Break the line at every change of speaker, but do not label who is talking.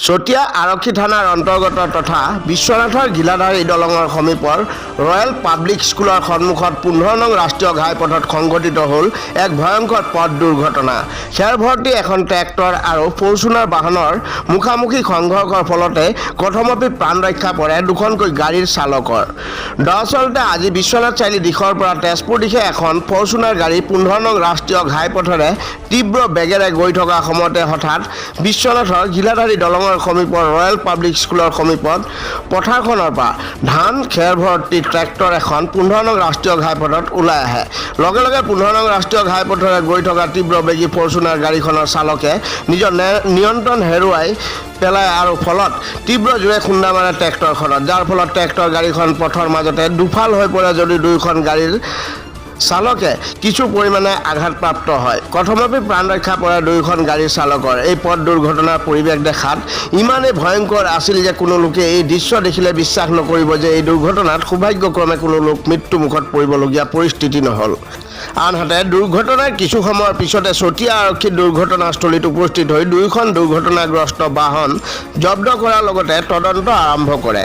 চতিয়া আৰক্ষী থানাৰ অন্তৰ্গত তথা বিশ্বনাথৰ ঘিলাধাৰী দলঙৰ সমীপৰ ৰয়েল পাব্লিক স্কুলৰ সন্মুখত 15 নং ৰাষ্ট্ৰীয় ঘাইপথত সংঘটিত হ'ল এক ভয়ংকৰ পথ দুৰ্ঘটনা। খেৰ ভৰ্তি এখন ট্ৰেক্টৰ আৰু ফৰ্চুনাৰ বাহনৰ মুখামুখি সংঘৰ্ষৰ ফলতে কথমপি প্ৰাণ ৰক্ষা পৰে দুখনকৈ গাড়ীৰ চালকৰ। দৰাচলতে আজি বিশ্বনাথ চাৰিআলি দিশৰ পৰা তেজপুৰ দিশে এখন ফৰ্চুনাৰ গাড়ী 15 নং ৰাষ্ট্ৰীয় ঘাইপথেৰে তীব্ৰ বেগেৰে গৈ থকা সময়তে হঠাৎ বিশ্বনাথৰ ঘিলাধাৰী দলঙৰ সমীপৰ ৰয়েল পাব্লিক স্কুলৰ সমীপত পথাৰখনৰ পৰা ধান খেৰ ভৰ্তি ট্ৰেক্টৰ এখন 15 নং ৰাষ্ট্ৰীয় ঘাইপথত ওলাই আহে। লগে লগে 15 নং ৰাষ্ট্ৰীয় ঘাইপথেৰে গৈ থকা তীব্ৰবেগী ফৰ্চুনাৰ গাড়ীখনৰ চালকে নিজৰ নিয়ন্ত্ৰণ হেৰুৱাই পেলায় আৰু ফলত তীব্ৰ জোৰে খুন্দা মাৰে ট্ৰেক্টৰখনত, যাৰ ফলত ট্ৰেক্টৰ গাড়ীখন পথৰ মাজতে দুফাল হৈ পৰে যদি দুয়োখন গাড়ীৰ চালকে কিছু পৰিমাণে আঘাতপ্ৰাপ্ত হয়। কথমপি প্ৰাণ ৰক্ষা পৰে দুয়োখন গাড়ীৰ চালকৰ। এই পথ দুৰ্ঘটনাৰ পৰিৱেশ দেখাত ইমানেই ভয়ংকৰ আছিল যে কোনো লোকে এই দৃশ্য দেখিলে বিশ্বাস নকৰিব যে এই দুৰ্ঘটনাত সৌভাগ্যক্ৰমে কোনো লোক মৃত্যুমুখত পৰিবলগীয়া পৰিস্থিতি নহ'ল। আনহাতে দুৰ্ঘটনাৰ কিছু সময়ৰ পিছতে চতিয়া আৰক্ষী দুৰ্ঘটনাস্থলীত উপস্থিত হৈ দুয়োখন দুৰ্ঘটনাগ্ৰস্ত বাহন জব্দ কৰাৰ লগতে তদন্ত আৰম্ভ কৰে।